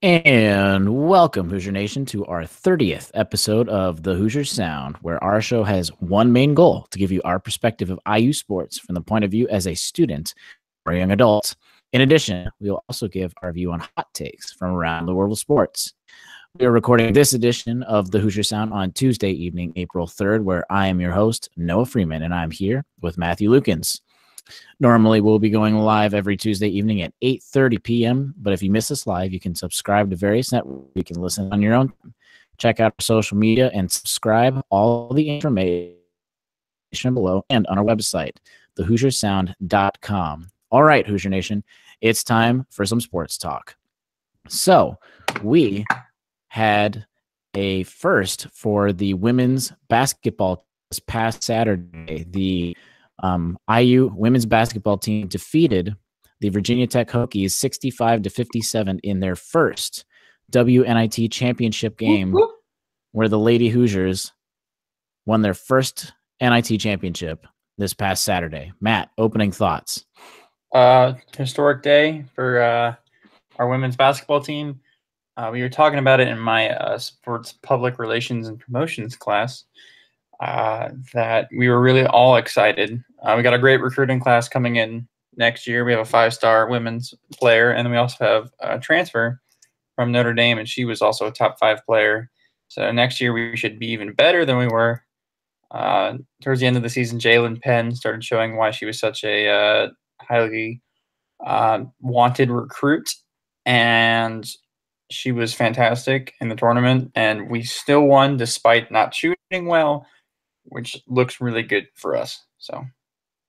And welcome, Hoosier Nation, to our 30th episode of the Hoosier Sound, where our show has one main goal to give you our perspective of IU sports from the point of view as a student or a young adult. In addition, we will also give our view on hot takes from around the world of sports. We are recording this edition of the Hoosier Sound on Tuesday evening, April 3rd, where I am your host, Noah Freeman, and I'm here with Matthew Lukens. Normally, we'll be going live every Tuesday evening at 8:30 p.m., but if you miss us live, you can subscribe to various networks. You can listen on your own. Check out our social media and subscribe. All the information below and on our website, thehoosiersound.com. All right, Hoosier Nation, it's time for some sports talk. So we had a first for the women's basketball this past Saturday. The IU women's basketball team defeated the Virginia Tech Hokies 65-57 in their first WNIT championship game, where the Lady Hoosiers won their first NIT championship this past Saturday. Matt, opening thoughts. Historic day for our women's basketball team. We were talking about it in my sports public relations and promotions class. That we were really all excited. We got a great recruiting class coming in next year. We have a 5-star women's player, and then we also have a transfer from Notre Dame, and she was also a top 5 player. So next year we should be even better than we were. Towards the end of the season, Jalen Penn started showing why she was such a highly wanted recruit, and she was fantastic in the tournament, and we still won despite not shooting well, which looks really good for us. So,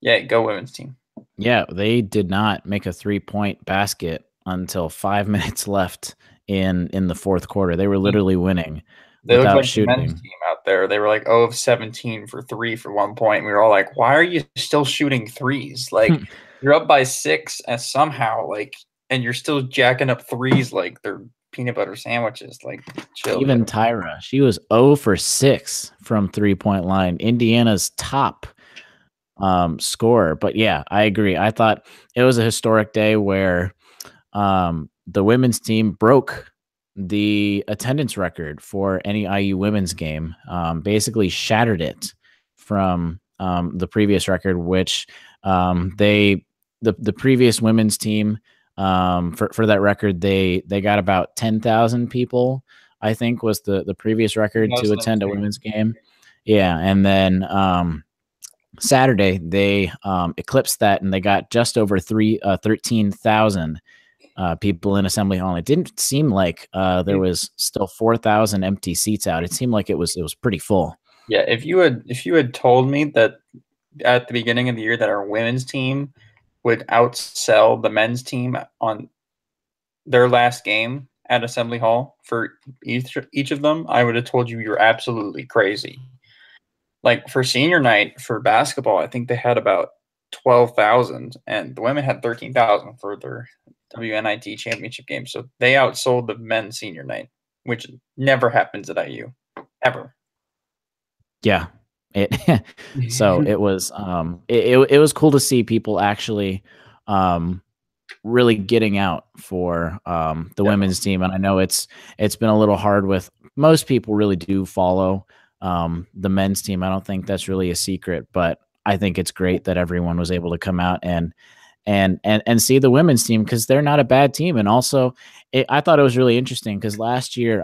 yeah, go women's team. Yeah, they did not make a 3-point basket until 5 minutes left in the fourth quarter. They were literally winning They without looked like shooting. the men's team out there. They were like 0 of 17 for 3 for 1 point. We were all like, why are you still shooting threes? Like, you're up by 6 and somehow, and you're still jacking up threes like they're peanut butter sandwiches. Like, chill. Even Tyra, she was 0 for 6 from 3-point line. Indiana's top scorer. But yeah, I agree. I thought it was a historic day where the women's team broke the attendance record for any IU women's game, basically shattered it from the previous record, which the previous women's team, for that record, they got about 10,000 people, I think, was the previous record to attend a women's game. Yeah, and then Saturday they eclipsed that, and they got just over 13,000 people in Assembly Hall. It didn't seem like there was still 4,000 empty seats out. It seemed like it was pretty full. Yeah, if you had told me that at the beginning of the year that our women's team would outsell the men's team on their last game at Assembly Hall for each of them, I would have told you you're absolutely crazy. Like, for senior night for basketball, I think they had about 12,000, and the women had 13,000 for their WNIT championship game. So they outsold the men's senior night, which never happens at IU, ever. Yeah. So it was it was cool to see people actually really getting out for the women's team. And I know it's been a little hard with most people really do follow the men's team. I don't think that's really a secret, but I think it's great that everyone was able to come out and see the women's team, because they're not a bad team. And also I thought it was really interesting because last year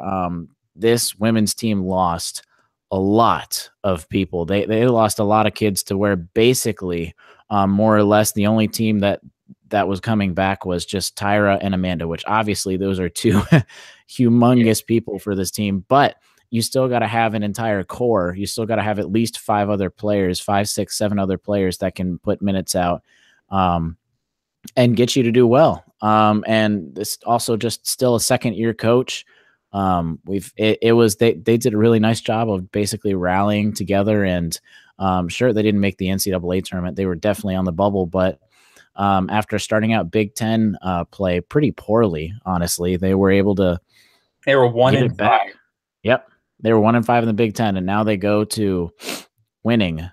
this women's team lost a lot of people. They lost a lot of kids to where basically more or less the only team that was coming back was just Tyra and Amanda, which obviously those are two humongous people for this team, but you still got to have an entire core. You still got to have at least 5 other players, 5, 6, 7 other players that can put minutes out and get you to do well. And this also just still a second-year coach. They did a really nice job of basically rallying together, and sure, they didn't make the NCAA tournament. They were definitely on the bubble, but after starting out Big Ten play pretty poorly, honestly, they were able to. They were 1-5. Yep, they were 1-5 in the Big Ten, and now they go to winning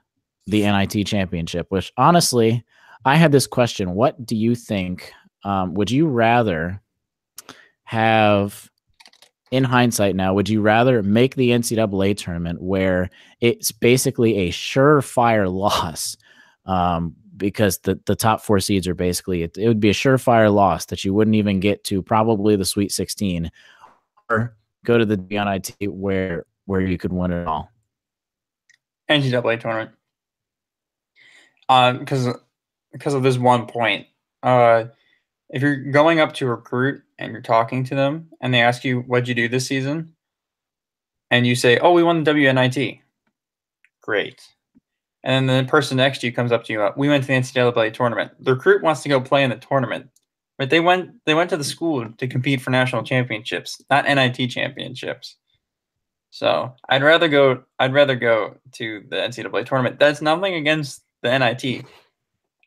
the NIT championship. Which honestly, I had this question: what do you think? Would you rather have, in hindsight now, would you rather make the NCAA tournament where it's basically a surefire loss, because the top 4 seeds are basically, it would be a surefire loss that you wouldn't even get to probably the Sweet 16, or go to the WNIT where you could win it all? NCAA tournament. Because of this one point. If you're going up to a recruit and you're talking to them and they ask you, what'd you do this season? And you say, oh, we won the WNIT. Great. And then the person next to you comes up to you, we went to the NCAA tournament. The recruit wants to go play in the tournament, but they went to the school to compete for national championships, not NIT championships. So I'd rather go to the NCAA tournament. That's nothing against the NIT.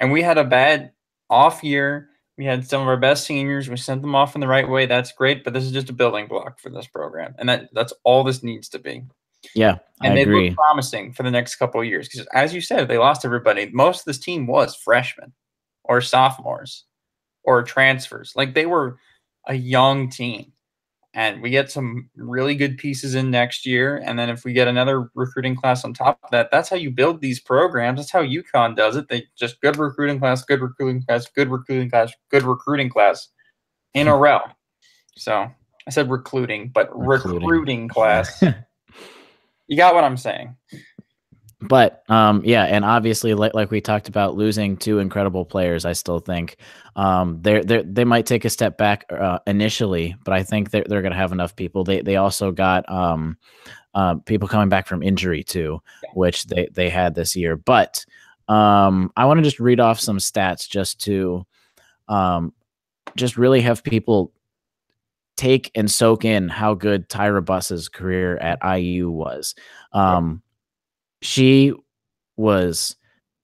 And we had a bad off year. We had some of our best seniors. We sent them off in the right way. That's great, but this is just a building block for this program, and that's all this needs to be. Yeah, and I agree. They look promising for the next couple of years because, as you said, they lost everybody. Most of this team was freshmen or sophomores or transfers. Like, they were a young team. And we get some really good pieces in next year. And then if we get another recruiting class on top of that, that's how you build these programs. That's how UConn does it. They just good recruiting class, good recruiting class, good recruiting class, good recruiting class in a row. So I said recruiting, but recruiting class. You got what I'm saying. But yeah, and obviously, like we talked about, losing 2 incredible players, I still think they might take a step back initially, but I think they're going to have enough people. They also got people coming back from injury too, which they had this year. But I want to just read off some stats just to just really have people take and soak in how good Tyra Buss's career at IU was. She was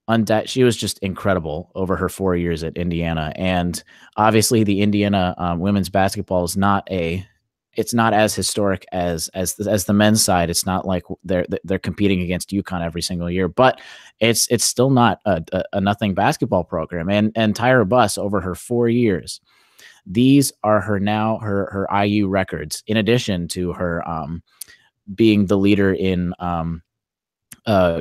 just incredible over her 4 years at Indiana. And obviously the Indiana women's basketball is it's not as historic as the men's side. It's not like they're competing against UConn every single year, but it's still not a nothing basketball program. And Tyra Buss, over her 4 years, these are her IU records, in addition to her being the leader in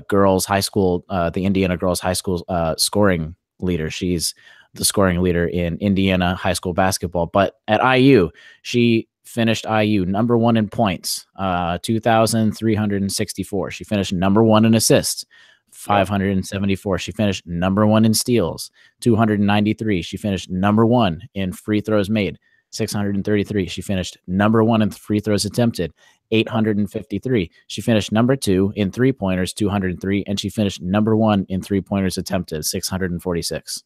girls high school, the Indiana girls high school scoring leader. She's the scoring leader in Indiana high school basketball. But at IU, she finished IU number 1 in points, 2,364. She finished number 1 in assists, 574. She finished number 1 in steals, 293. She finished number 1 in free throws made, 633. She finished number 1 in free throws attempted, 853. She finished number 2 in 3-pointers, 203, and she finished number 1 in 3-pointers attempted, 646.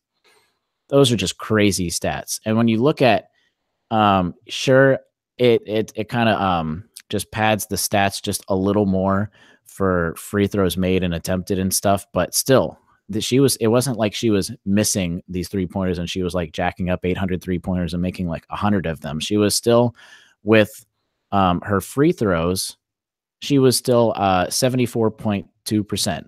Those are just crazy stats. And when you look at, sure, it kind of just pads the stats just a little more for free throws made and attempted and stuff, but still, it wasn't like she was missing these 3-pointers and she was like jacking up 800 3-pointers and making like 100 of them. She was still, with her free throws, she was still 74.2%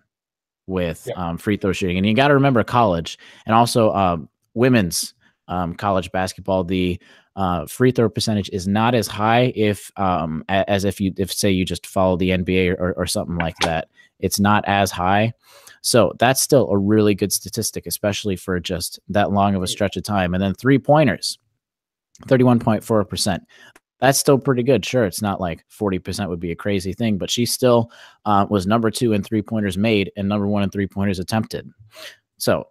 with free throw shooting. And you got to remember college, and also women's college basketball, the free throw percentage is not as high if say you just follow the NBA or something like that. It's not as high. So that's still a really good statistic, especially for just that long of a stretch of time. And then 3-pointers, 31.4%. That's still pretty good. Sure, it's not like 40% would be a crazy thing, but she still was number 2 in 3-pointers made and number 1 in 3-pointers attempted. So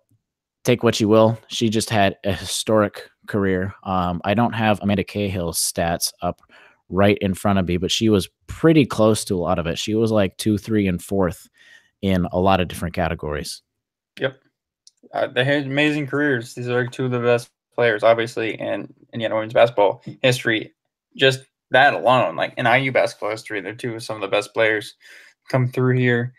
take what you will. She just had a historic career. I don't have Amanda Cahill's stats up right in front of me, but she was pretty close to a lot of it. She was like 2, 3, and 4th in a lot of different categories. Yep. They had amazing careers. These are 2 of the best players, obviously, in Indiana women's basketball history. Just that alone, like in IU basketball history, they're 2 of some of the best players come through here.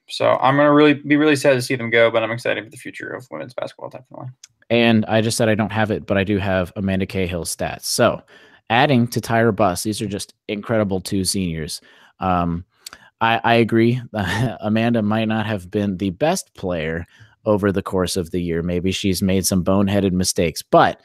So I'm going to be really sad to see them go, but I'm excited for the future of women's basketball, definitely. And I just said I don't have it, but I do have Amanda Cahill's stats. So adding to Tyra Buss, these are just incredible 2 seniors. I agree. Amanda might not have been the best player over the course of the year. Maybe she's made some boneheaded mistakes, but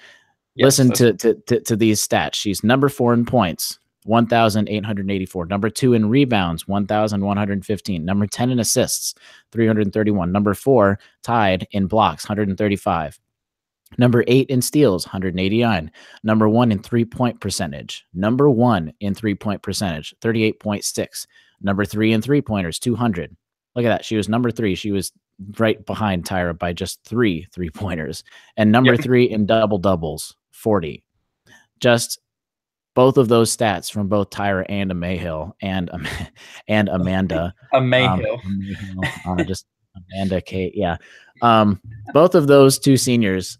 Yes, Listen to these stats. She's number 4 in points, 1,884. Number 2 in rebounds, 1,115. Number 10 in assists, 331. Number 4 tied in blocks, 135. Number 8 in steals, 189. Number 1 in 3-point percentage. Number 1 in 3-point percentage, 38.6. Number 3 in 3-pointers, 200. Look at that. She was number 3. She was right behind Tyra by just 3 3-pointers. And number 3 in double doubles, 40. Just both of those stats from both Tyra and Mayhill and Amanda. Mayhill. Just Amanda Kate. Yeah. Both of those two seniors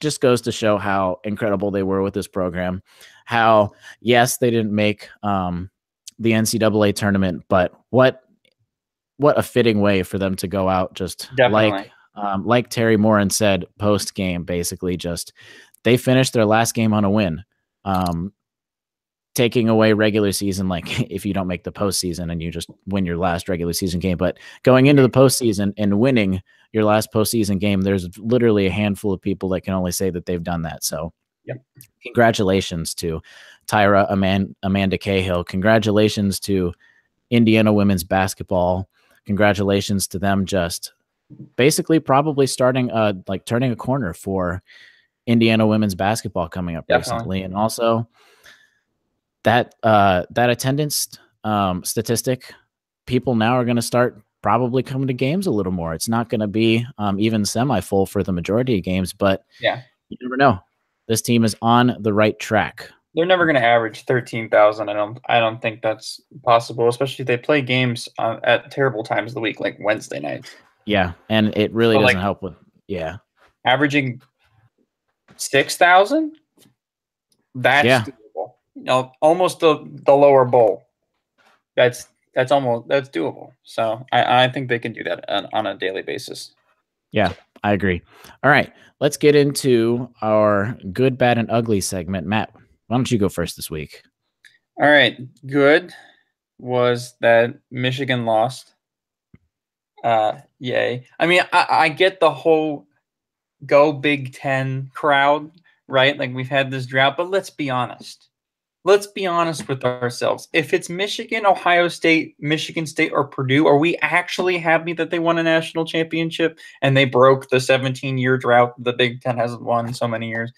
just goes to show how incredible they were with this program. How, yes, they didn't make the NCAA tournament, but what a fitting way for them to go out, just like Terry Morin said post game, basically just they finished their last game on a win. Taking away regular season, like if you don't make the postseason and you just win your last regular season game, but going into the postseason and winning your last postseason game, there's literally a handful of people that can only say that they've done that. So congratulations to Tyra, Amanda Cahill. Congratulations to Indiana women's basketball. Congratulations to them, just basically probably starting turning a corner for Indiana women's basketball coming up recently. And also that attendance statistic, people now are going to start probably coming to games a little more. It's not going to be even semi-full for the majority of games, but you never know. This team is on the right track. They're never going to average 13,000. I don't think that's possible, especially if they play games at terrible times of the week, like Wednesday nights. Yeah, and it really doesn't help with averaging 6,000. That's doable. You know, almost the lower bowl. That's doable. So I think they can do that on a daily basis. Yeah, I agree. All right, let's get into our good, bad, and ugly segment. Matt, why don't you go first this week? All right, good was that Michigan lost. Yay. I mean, I get the whole go Big Ten crowd, right? Like we've had this drought, but let's be honest. Let's be honest with ourselves. If it's Michigan, Ohio State, Michigan State, or Purdue, are we actually happy that they won a national championship and they broke the 17-year drought the Big Ten hasn't won in so many years?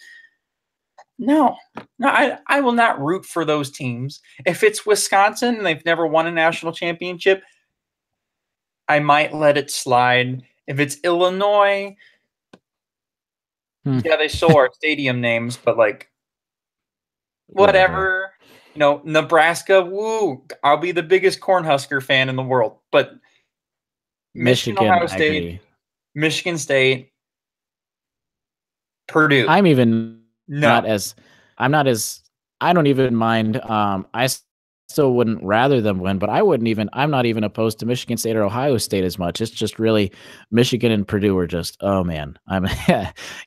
No, I will not root for those teams. If it's Wisconsin and they've never won a national championship, I might let it slide. If it's Illinois, yeah, they stole our stadium names, but like, whatever. You know, Nebraska, woo, I'll be the biggest Cornhusker fan in the world. But Michigan, Ohio State, Michigan State, Purdue. I'm not as I don't even mind. I still wouldn't rather them win, but I'm not even opposed to Michigan State or Ohio State as much. It's just really Michigan and Purdue are just, oh man.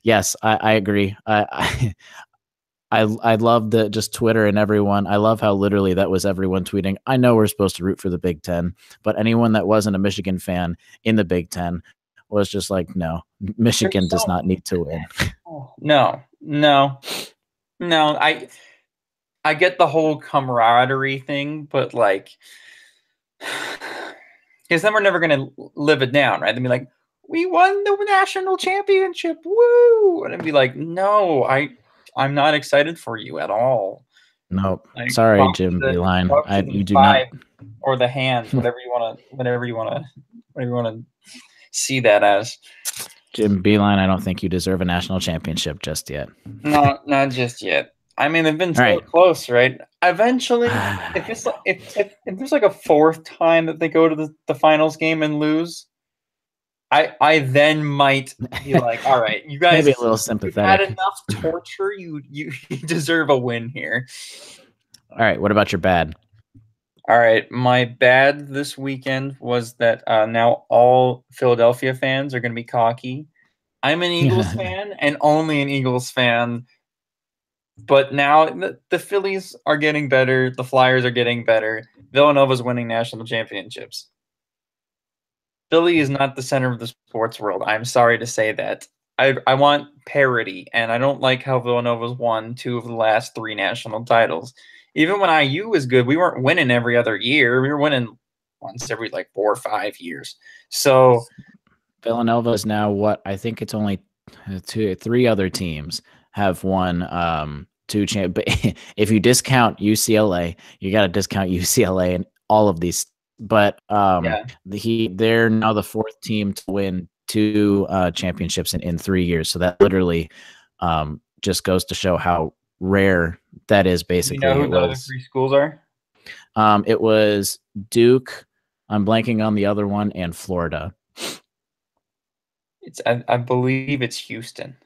Yes, I agree. I love just Twitter and everyone. I love how literally that was everyone tweeting. I know we're supposed to root for the Big Ten, but anyone that wasn't a Michigan fan in the Big Ten was just like, no, Michigan does not need to win. No. I get the whole camaraderie thing, but like, because then we're never going to live it down, right? They'd be like, we won the national championship, woo! And I'd be like, no, I'm not excited for you at all. Nope. Like, sorry, Jim Beeline. You do not, or the hand, whatever you want to see that as. Jim Beeline, I don't think you deserve a national championship just yet. No, not just yet. I mean, they've been so close, right? Eventually, if there's like a fourth time that they go to the finals game and lose, I then might be like, all right, you guys maybe a little sympathetic. You've had enough torture. You deserve a win here. All right, what about your bad? All right, my bad this weekend was that now all Philadelphia fans are going to be cocky. I'm an Eagles fan and only an Eagles fan. But now the Phillies are getting better. The Flyers are getting better. Villanova's winning national championships. Philly is not the center of the sports world. I'm sorry to say that. I want parity, and I don't like how Villanova's won 2 of the last 3 national titles. Even when IU was good, we weren't winning every other year. We were winning once every like 4 or 5 years. So Villanova is now what I think it's only 3 other teams have won 2 champ. But if you discount UCLA, you got to discount UCLA and all of these. But yeah, they're now the 4th team to win 2 championships in 3 years. So that literally just goes to show how rare that is. Basically, you know who the other 3 schools are? It was Duke. I'm blanking on the other one, and Florida. I believe it's Houston.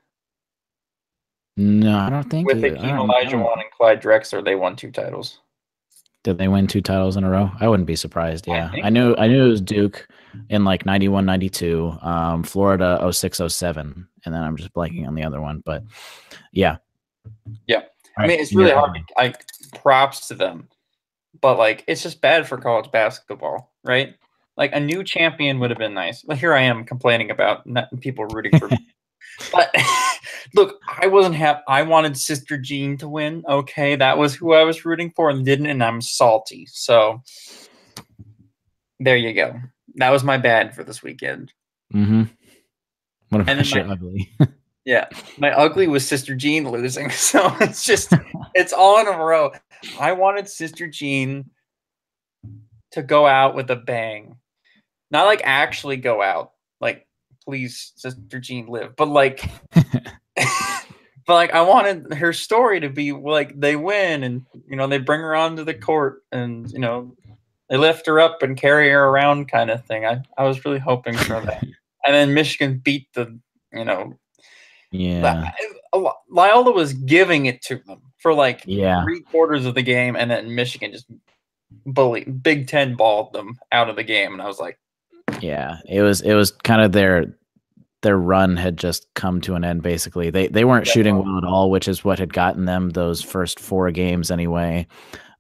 No, I don't think With Hakeem Olajuwon and Clyde Drexler, they won 2 titles. Did they win 2 titles in a row? I wouldn't be surprised. Yeah, I knew so. it was Duke in like 91, 92, Florida 06, 07, and then I'm just blanking on the other one. But yeah, I mean, it's really hard. Like, props to them, but like, it's just bad for college basketball, right? Like, a new champion would have been nice. Well, here I am complaining about people rooting for me. But look, I wasn't happy. I wanted Sister Jean to win. Okay, that was who I was rooting for and didn't, and I'm salty. So there you go. That was my bad for this weekend. Mm-hmm. What about your ugly? Yeah, my ugly was Sister Jean losing. So it's just, it's all in a row. I wanted Sister Jean to go out with a bang. Not like actually go out. Like, please, Sister Jean live. But like, but like, I wanted her story to be like they win and, you know, they bring her onto the court and, you know, they lift her up and carry her around kind of thing. I was really hoping for that. And then Michigan beat the, you know, Loyola was giving it to them for like 3/4 of the game, and then Michigan just Big Ten balled them out of the game, and I was like, yeah, it was kind of their run had just come to an end. Basically, they weren't shooting well at all, which is what had gotten them those first 4 games anyway.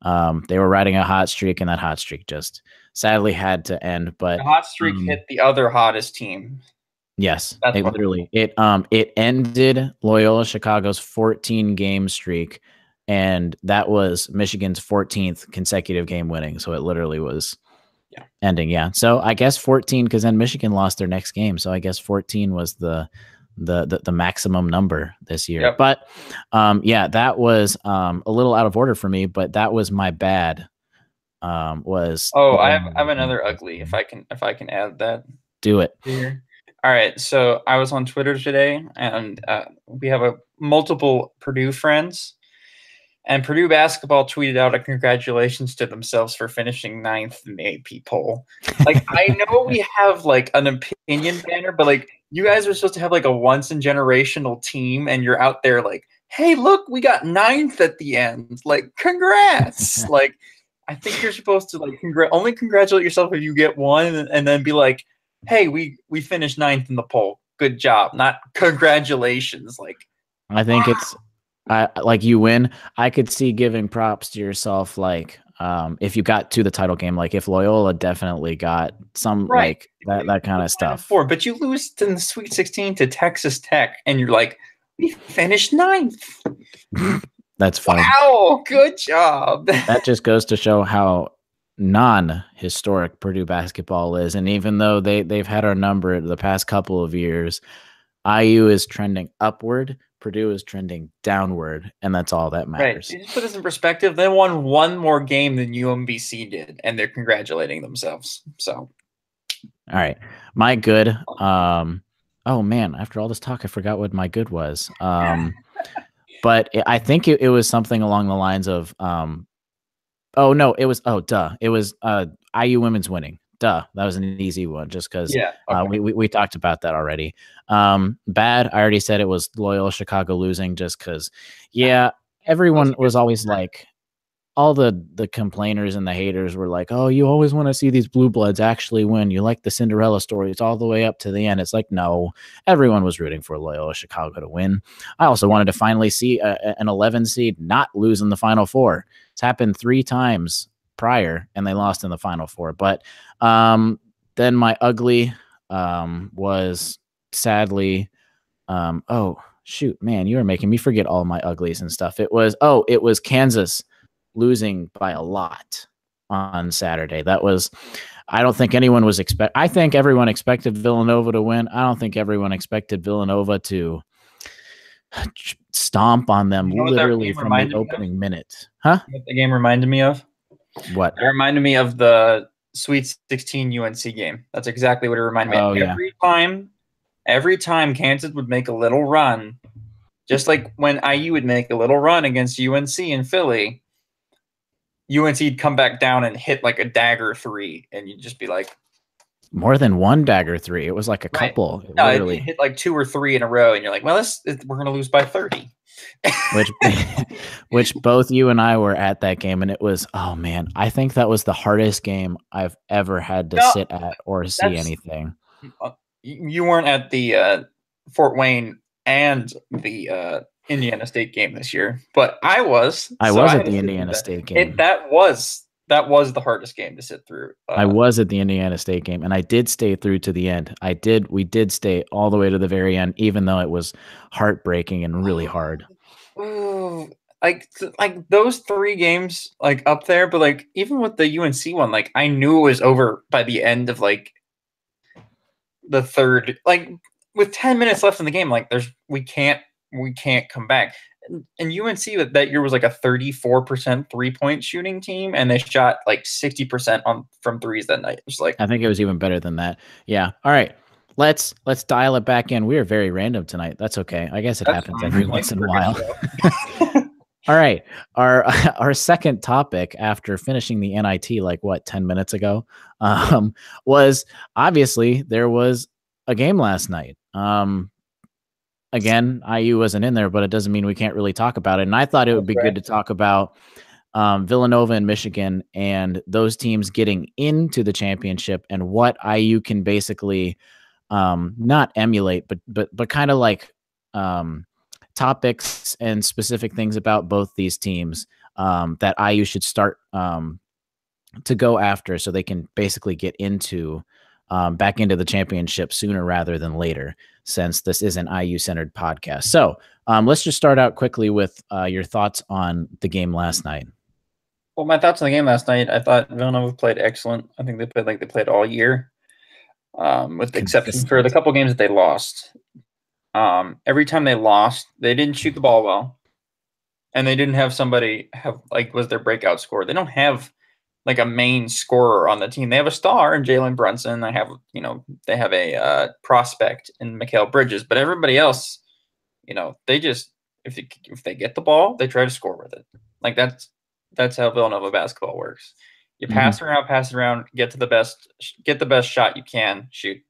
They were riding a hot streak, and that hot streak just sadly had to end. But the hot streak hit the other hottest team. Yes, it ended Loyola Chicago's 14-game streak, and that was Michigan's 14th consecutive game winning. So it literally was ending. Yeah. So I guess 14, because then Michigan lost their next game. So I guess 14 was the maximum number this year. Yep. But that was a little out of order for me. But that was my bad. I have another ugly. If I can add that. Do it. Here. All right, so I was on Twitter today, and we have multiple Purdue friends, and Purdue basketball tweeted out a congratulations to themselves for finishing 9th in the AP poll. Like, I know we have like an opinion banner, but like, you guys are supposed to have like a once-in-generational team, and you're out there like, hey, look, we got 9th at the end. Like, congrats! Like, I think you're supposed to like only congratulate yourself if you get one, and then be like, hey, we finished 9th in the poll. Good job. Not congratulations. Like, I think it's like you win. I could see giving props to yourself, like if you got to the title game, like if Loyola definitely got some like that kind of stuff. But you lose in the Sweet 16 to Texas Tech, and you're like, we finished 9th. That's fun. Wow, good job. That just goes to show how non-historic Purdue basketball is, and even though they've had our number the past couple of years, IU is trending upward, Purdue is trending downward, and that's all that matters. Right. Just put this in perspective, they won 1 more game than UMBC did, and they're congratulating themselves. So, all right, my good. Oh man, after all this talk, I forgot what my good was. But I think it was something along the lines of oh no, it was it was IU women's winning. That was an easy one, just because we talked about that already. Bad, I already said it was Loyola Chicago losing, just because everyone was always like, all the complainers and the haters were like, oh, you always want to see these blue bloods actually win. You like the Cinderella story. It's all the way up to the end. It's like, no, everyone was rooting for Loyola Chicago to win. I also wanted to finally see an 11 seed not lose in the Final Four. It's happened 3 times prior, and they lost in the Final Four. But then my ugly was sadly, shoot, man, you are making me forget all my uglies and stuff. It was Kansas losing by a lot on Saturday. That was, I don't think anyone was I think everyone expected Villanova to win. I don't think everyone expected Villanova to stomp on them literally from the opening minute. Huh? What the game reminded me of? What? It reminded me of the Sweet 16 UNC game. That's exactly what it reminded me of. Every time Kansas would make a little run, just like when IU would make a little run against UNC in Philly, UNC'd come back down and hit like a dagger three, and you'd just be like, more than one dagger three. It was like a couple. No, literally. It hit like 2 or 3 in a row, and you're like, well, we're going to lose by 30. which both you and I were at that game, and it was, oh man, I think that was the hardest game I've ever had to sit at or see anything. You weren't at the Fort Wayne and the Indiana State game this year, but I was. I was at the Indiana State game. That was the hardest game to sit through. I was at the Indiana State game, and I did stay through to the end. We did stay all the way to the very end, even though it was heartbreaking and really hard. Ooh, like those 3 games, like up there, but like even with the UNC one, like I knew it was over by the end of like the third, like with 10 minutes left in the game, like we can't come back. And UNC that year was like a 34% 3-point shooting team, and they shot like 60% from threes that night. It was like, I think it was even better than that. Yeah. All right. Let's dial it back in. We are very random tonight. That's okay. I guess it happens every once in a while. All right. Our second topic after finishing the NIT, like 10 minutes ago, was obviously there was a game last night. Again, IU wasn't in there, but it doesn't mean we can't really talk about it. And I thought it would be good to talk about Villanova and Michigan and those teams getting into the championship and what IU can basically not emulate, but kind of like topics and specific things about both these teams that IU should start to go after so they can basically get into back into the championship sooner rather than later, since this is an IU-centered podcast. So let's just start out quickly with your thoughts on the game last night. Well, my thoughts on the game last night, I thought Villanova played excellent. I think they played like they played all year, with the exception for the couple games that they lost. Every time they lost, they didn't shoot the ball well, and they didn't have somebody was their breakout scorer. They don't have like a main scorer on the team. They have a star in Jalen Brunson. They have a prospect in Mikal Bridges, but everybody else, they just, if they get the ball, they try to score with it. Like that's how Villanova basketball works. You pass it around, get the best shot you can, shoot.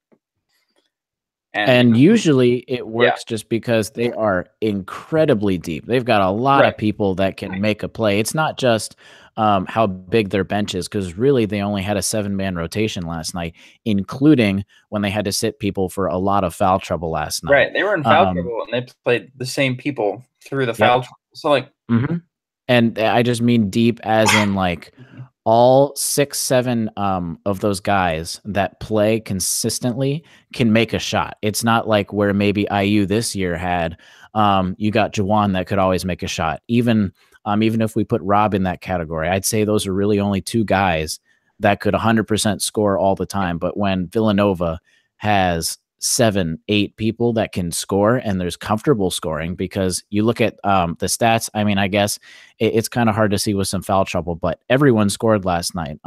And usually it works just because they are incredibly deep. They've got a lot of people that can make a play. It's not just how big their bench is, because really they only had a 7-man rotation last night, including when they had to sit people for a lot of foul trouble last night. Right. They were in foul trouble, and they played the same people through the foul trouble. So like, and I just mean deep as in like all 6, 7 of those guys that play consistently can make a shot. It's not like where maybe IU this year had, you got Jawan that could always make a shot. Even if we put Rob in that category, I'd say those are really only 2 guys that could 100% score all the time. But when Villanova has 7, 8 people that can score, and there's comfortable scoring, because you look at the stats, I mean, I guess it's kind of hard to see with some foul trouble, but everyone scored last night.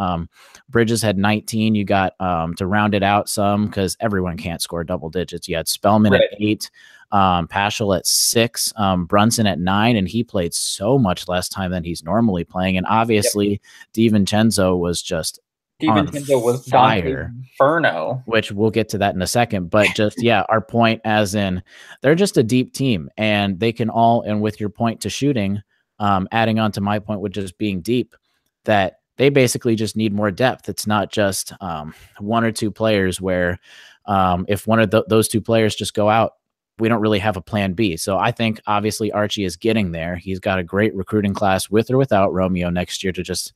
Bridges had 19. You got to round it out some, because everyone can't score double digits. You had Spellman at 8, Paschal at 6, Brunson at 9, and he played so much less time than he's normally playing. And obviously DiVincenzo was just DiVincenzo was fire, Inferno, which we'll get to that in a second. But just our point, as in they're just a deep team, and they can all. And with your point to shooting, adding on to my point with just being deep, that they basically just need more depth. It's not just 1 or 2 players. Where if one of those 2 players just go out, we don't really have a plan B. So I think obviously Archie is getting there. He's got a great recruiting class with or without Romeo next year to just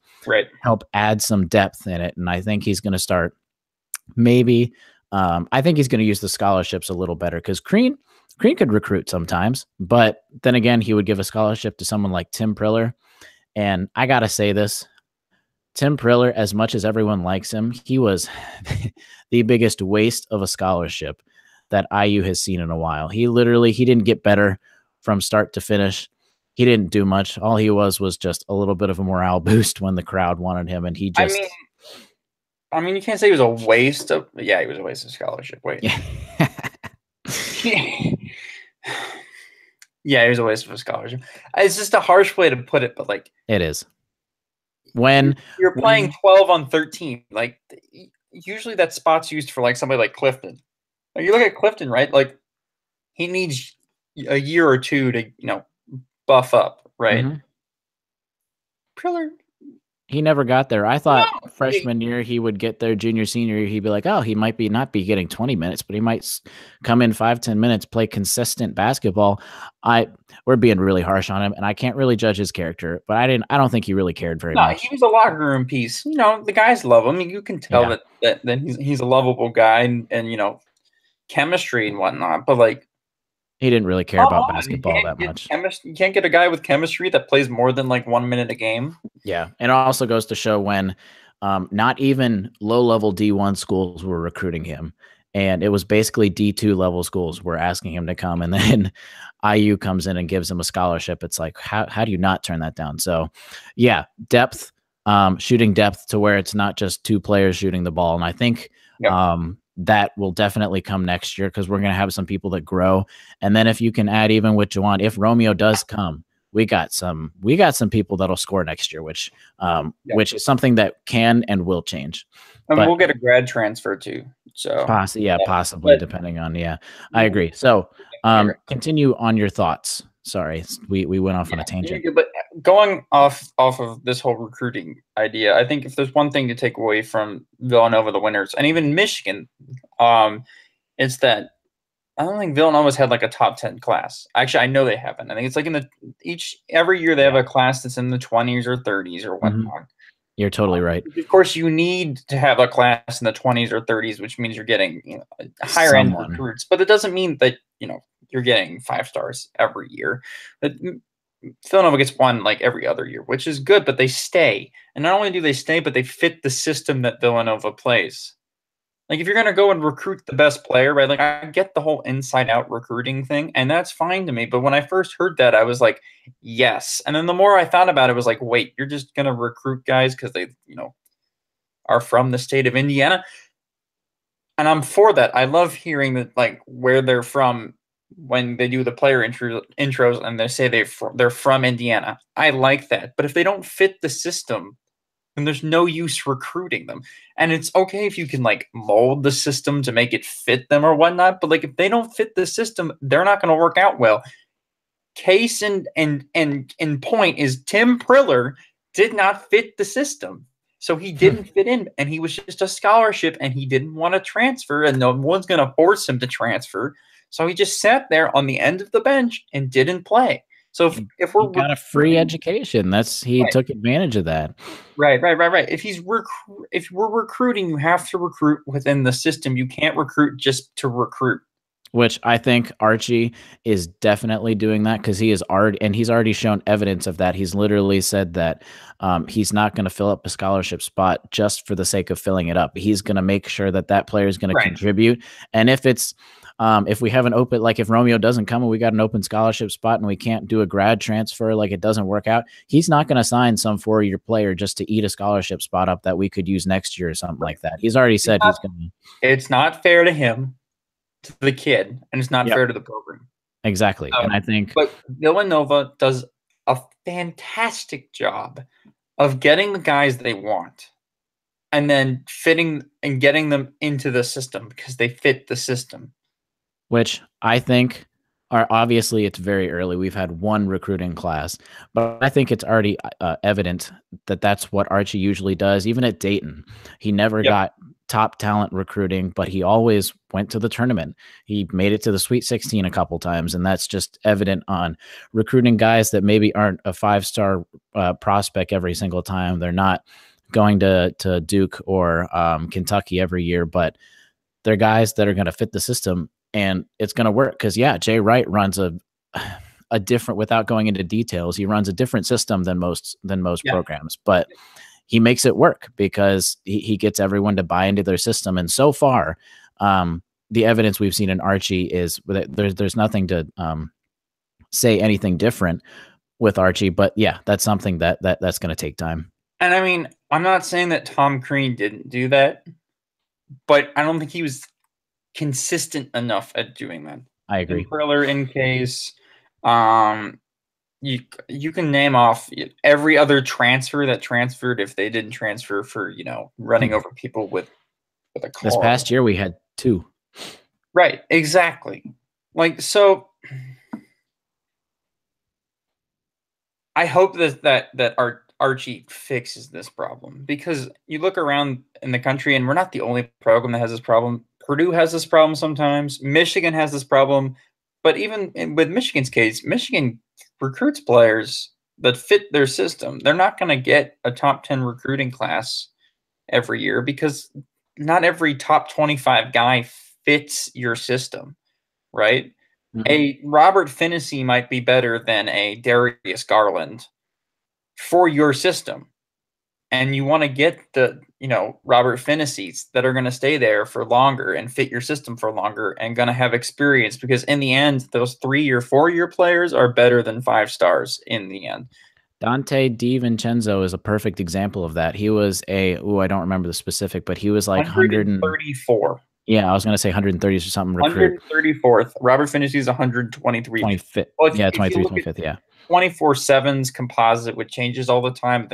help add some depth in it. And I think he's going to start I think he's going to use the scholarships a little better, because Crean, Crean could recruit sometimes, but then again, he would give a scholarship to someone like Tim Priller. And I got to say this, Tim Priller, as much as everyone likes him, he was the biggest waste of a scholarship that IU has seen in a while. He didn't get better from start to finish. He didn't do much. All he was just a little bit of a morale boost when the crowd wanted him. And he just, I mean, you can't say he was a waste of, yeah, he was a waste of scholarship. Wait. yeah. Yeah, he was a waste of a scholarship. It's just a harsh way to put it, but like, it is. When you're playing 12 on 13, like usually that spot's used for like somebody like Clifton. Like, you look at Clifton, right? Like, he needs a year or two to, buff up, right? Mm-hmm. Priller, he never got there. I thought freshman year he would get there. Junior, senior year, he'd be like, oh, he might not be getting 20 minutes, but he might come in 5-10 minutes, play consistent basketball. We're being really harsh on him, and I can't really judge his character, but I don't think he really cared very much. He was a locker room piece. The guys love him. I mean, you can tell that he's a lovable guy, and chemistry and whatnot. But like, he didn't really care about basketball that much. You can't get a guy with chemistry that plays more than like 1 minute a game. Yeah, and it also goes to show when not even low-level D1 schools were recruiting him, and it was basically D2 level schools were asking him to come, and then IU comes in and gives him a scholarship. It's like, how do you not turn that down? So, yeah, depth, shooting depth to where it's not just two players shooting the ball, and I think that will definitely come next year because we're going to have some people that grow. And then if you can add even with Juwan, if Romeo does come, we got some people that'll score next year, which is something that can and will change. And we'll get a grad transfer too. So possibly depending on, I agree. So continue on your thoughts. Sorry, we went off on a tangent. But going off of this whole recruiting idea, I think if there's one thing to take away from Villanova, the winners, and even Michigan, it's that I don't think Villanova's had like a top 10 class. Actually, I know they haven't. I think it's like every year they have a class that's in the 20s or 30s or whatnot. Mm-hmm. You're totally right. Of course, you need to have a class in the 20s or 30s, which means you're getting higher end recruits. But it doesn't mean that you're getting 5 stars every year. But Villanova gets one like every other year, which is good, but they stay. And not only do they stay, but they fit the system that Villanova plays. Like, if you're going to go and recruit the best player, right? Like, I get the whole inside-out recruiting thing, and that's fine to me. But when I first heard that, I was like, yes. And then the more I thought about it, was like, wait, you're just going to recruit guys because they, are from the state of Indiana? And I'm for that. I love hearing that, like, where they're from when they do the player intros and they say they're from Indiana. I like that. But if they don't fit the system, then there's no use recruiting them. And it's okay if you can like mold the system to make it fit them or whatnot. But like, if they don't fit the system, they're not going to work out well. Case and point is Tim Priller did not fit the system. So he didn't fit in, and he was just a scholarship, and he didn't want to transfer, and no one's going to force him to transfer. So he just sat there on the end of the bench and didn't play. So if we're got a free education, he took advantage of that. Right. If we're recruiting, you have to recruit within the system. You can't recruit just to recruit. Which I think Archie is definitely doing that because he's already shown evidence of that. He's literally said that he's not going to fill up a scholarship spot just for the sake of filling it up. He's going to make sure that player is going to contribute. And if we have an open, like if Romeo doesn't come and we got an open scholarship spot and we can't do a grad transfer, like it doesn't work out, he's not going to sign some 4-year player just to eat a scholarship spot up that we could use next year or something like that. He's already said he's going to. It's not fair to him, to the kid, and it's not fair to the program. Exactly. And I think. But Villanova does a fantastic job of getting the guys they want and then fitting and getting them into the system because they fit the system. Which I think obviously it's very early. We've had one recruiting class, but I think it's already evident that that's what Archie usually does. Even at Dayton, he never got top talent recruiting, but he always went to the tournament. He made it to the Sweet 16 a couple times, and that's just evident on recruiting guys that maybe aren't a 5-star prospect every single time. They're not going to Duke or Kentucky every year, but they're guys that are going to fit the system. and it's going to work because Jay Wright runs a different, without going into details, he runs a different system than most programs, but he makes it work because he gets everyone to buy into their system. And so far, the evidence we've seen in Archie is that there's nothing to say anything different with Archie, but that's something that's going to take time. And I mean, I'm not saying that Tom Crean didn't do that, but I don't think he was consistent enough at doing that. I agree. In Priller, in case, you can name off every other transfer that transferred if they didn't transfer for running over people with a car. This past year we had 2. Right, exactly. Like, so I hope that Archie fixes this problem, because you look around in the country and we're not the only program that has this problem. Purdue has this problem sometimes. Michigan has this problem. But even with Michigan's case, Michigan recruits players that fit their system. They're not going to get a top 10 recruiting class every year because not every top 25 guy fits your system, right? Mm-hmm. A Robert Finney might be better than a Darius Garland for your system. And you want to get the, Robert Finney's that are going to stay there for longer and fit your system for longer and going to have experience, because in the end, those 3 or 4 year players are better than 5 stars in the end. Dante DiVincenzo is a perfect example of that. He was I don't remember the specific, but he was like 134. Yeah, I was going to say 130 or something. Recruit. 134th. Robert Finney's 123. 25th. Well, 23, 25th, yeah. 24/7's composite, which changes all the time.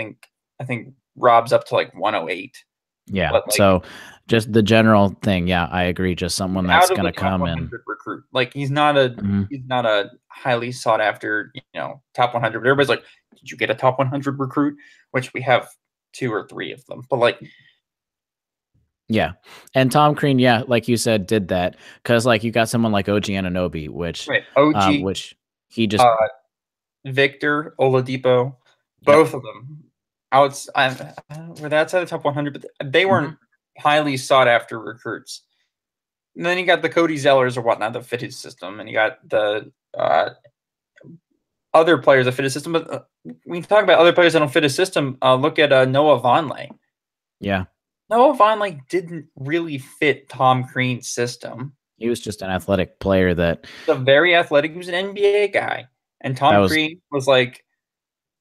I think Rob's up to like 108. Yeah. But so just the general thing. Yeah, I agree. Just someone that's going to come and recruit. Like he's not a highly sought after, top 100. But everybody's like, did you get a top 100 recruit? Which we have 2 or 3 of them. But like, yeah. And Tom Crean, like you said, did that because like you got someone like OG Anunoby, which which he just Victor Oladipo, both of them. Were outside the top 100, but they weren't highly sought after recruits. And then you got the Cody Zellers or whatnot that fit his system, and you got the other players that fit his system. But when you talk about other players that don't fit his system, look at Noah Vonleh. Yeah, Noah Vonleh didn't really fit Tom Crean's system. He was just an athletic player very athletic. He was an NBA guy, and Tom Crean was like,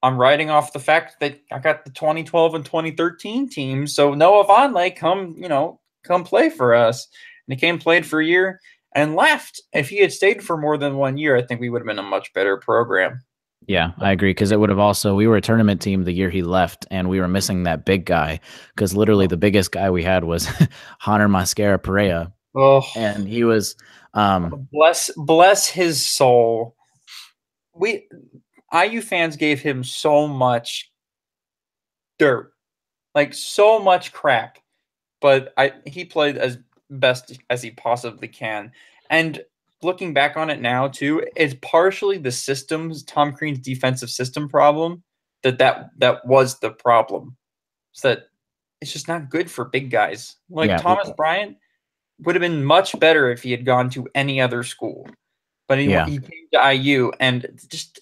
I'm writing off the fact that I got the 2012 and 2013 team. So Noah Vonleh, come play for us. And he came, played for a year, and left. If he had stayed for more than 1 year, I think we would have been a much better program. Yeah, I agree. Because it would have also, we were a tournament team the year he left, and we were missing that big guy. Because literally the biggest guy we had was Hunter Mascara Perea. Oh, and he was bless his soul. IU fans gave him so much dirt, like so much crap, but he played as best as he possibly can. And looking back on it now too, it's partially the systems, Tom Crean's defensive system problem that was the problem. So that it's just not good for big guys. Like Thomas Bryant would have been much better if he had gone to any other school, but he came to IU and just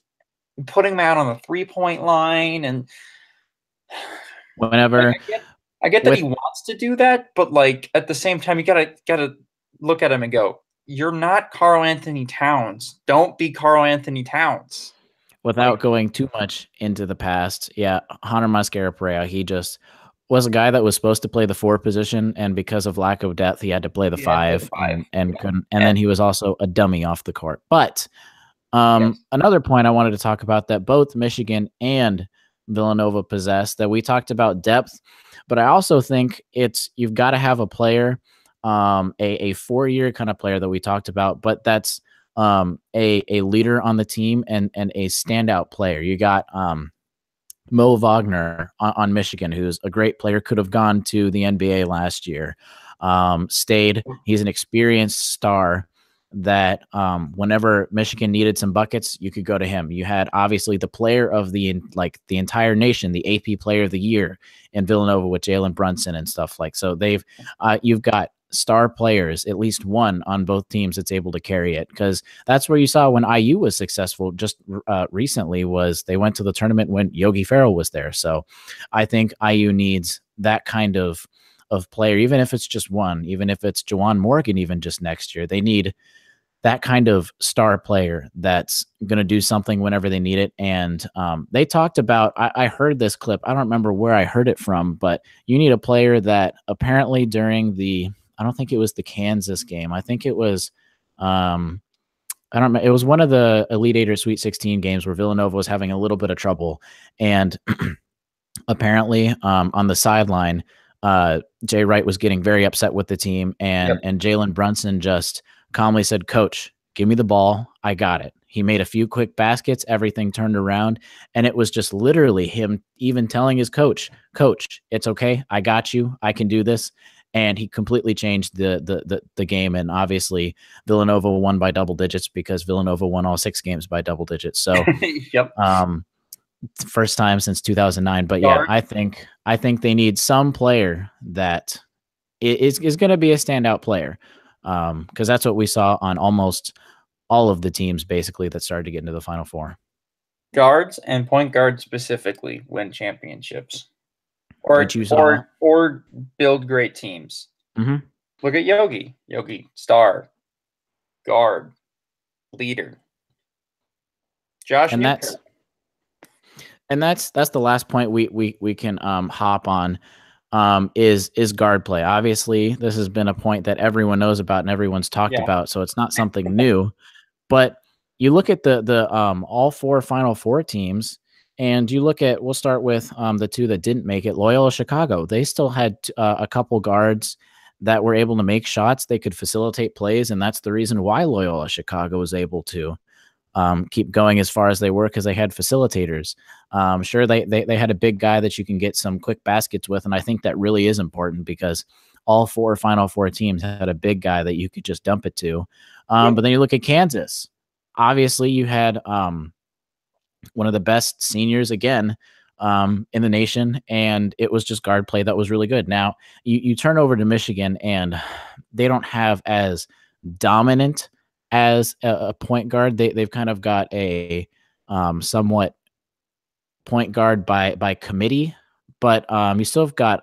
putting him out on the 3-point line. And whenever I get that he wants to do that, but like at the same time, you gotta look at him and go, you're not Karl Anthony Towns. Don't be Karl Anthony Towns. Without going too much into the past, Hunter Mascara Perea, he just was a guy that was supposed to play the 4 position, and because of lack of depth, he had to play the 5 and couldn't. And then he was also a dummy off the court. But another point I wanted to talk about that both Michigan and Villanova possess, that we talked about depth, but I also think you've got to have a player, a 4-year kind of player that we talked about, but that's a leader on the team and a standout player. You got Mo Wagner on Michigan, who's a great player, could have gone to the NBA last year, stayed. He's an experienced star that whenever Michigan needed some buckets, you could go to him. You had obviously the player of the entire nation, the AP player of the year in Villanova with Jalen Brunson and stuff like. So you've got star players, at least one on both teams that's able to carry it. Because that's where you saw when IU was successful just recently, was they went to the tournament when Yogi Ferrell was there. So I think IU needs that kind of player, even if it's just one, even if it's Juwan Morgan, even just next year. They need that kind of star player that's going to do something whenever they need it. And they talked about, I heard this clip, I don't remember where I heard it from, but you need a player that apparently during I don't think it was the Kansas game. I think it was, I don't know. It was one of the Elite Eight or Sweet 16 games where Villanova was having a little bit of trouble. And apparently on the sideline, Jay Wright was getting very upset with the team, and Jalen Brunson just calmly said, "Coach, give me the ball. I got it." He made a few quick baskets. Everything turned around, and it was just literally him even telling his coach, it's okay. I got you. I can do this. And he completely changed the game. And obviously Villanova won by double digits because Villanova won all 6 games by double digits. So, first time since 2009. But yeah, I think they need some player that is going to be a standout player. Because that's what we saw on almost all of the teams basically that started to get into the Final Four. Guards and point guards specifically win championships, or build great teams. Mm-hmm. Look at Yogi, star, guard, leader. Josh, and that's the last point we can hop on. Is guard play. Obviously, this has been a point that everyone knows about and everyone's talked about, so it's not something new. But you look at the all 4 Final Four teams, and you look at, we'll start with the 2 that didn't make it. Loyola Chicago, they still had a couple guards that were able to make shots. They could facilitate plays, and that's the reason why Loyola Chicago was able to keep going as far as they were, because they had facilitators. Sure, they had a big guy that you can get some quick baskets with, and I think that really is important because all 4 Final Four teams had a big guy that you could just dump it to. But then you look at Kansas. Obviously, you had one of the best seniors again in the nation, and it was just guard play that was really good. Now, you turn over to Michigan, and they don't have as dominant as a point guard. They've kind of got a somewhat point guard by committee, but you still have got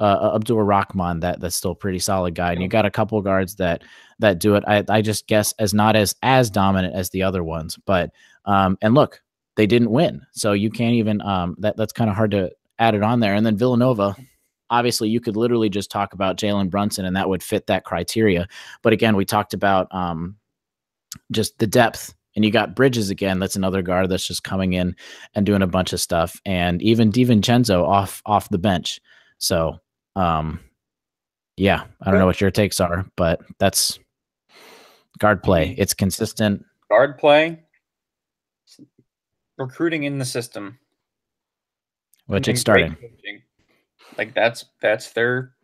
Abdul Rahman that's still a pretty solid guy, and you got a couple guards that do it. I just guess as not as dominant as the other ones, but and look, they didn't win, so you can't even that's kind of hard to add it on there. And then Villanova, obviously, you could literally just talk about Jalen Brunson, and that would fit that criteria. But again, we talked about just the depth, and you got Bridges again. That's another guard that's just coming in and doing a bunch of stuff, and even DiVincenzo off the bench. So, yeah, I don't know what your takes are, but that's guard play. It's consistent. Guard play, recruiting in the system, which it's starting. Like that's their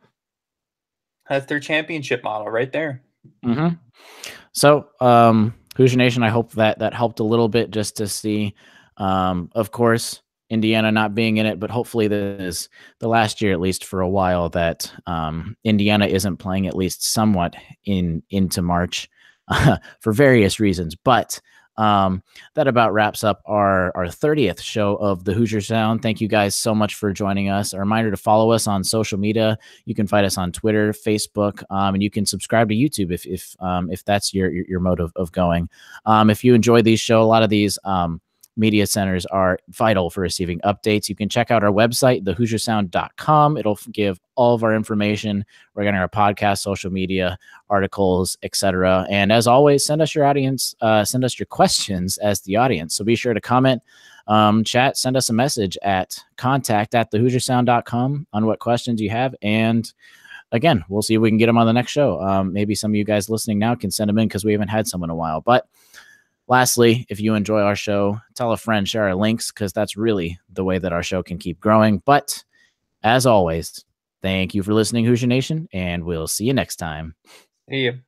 championship model right there. Mm-hmm. So, Hoosier Nation, I hope that helped a little bit just to see, of course, Indiana not being in it, but hopefully this is the last year, at least for a while, that Indiana isn't playing at least somewhat into March for various reasons. But that about wraps up our 30th show of the Hoosier Sound. Thank you guys so much for joining us. A reminder to follow us on social media. You can find us on Twitter, Facebook, and you can subscribe to YouTube if that's your mode of going. If you enjoy these show, a lot of these media centers are vital for receiving updates. You can check out our website, thehoosiersound.com. It'll give all of our information regarding our podcast, social media, articles, etc. And as always, send us your questions as the audience. So be sure to comment, chat, send us a message at contact@thehoosiersound.com on what questions you have. And again, we'll see if we can get them on the next show. Maybe some of you guys listening now can send them in because we haven't had some in a while. But lastly, if you enjoy our show, tell a friend, share our links, because that's really the way that our show can keep growing. But as always, thank you for listening, Hoosier Nation, and we'll see you next time. See you.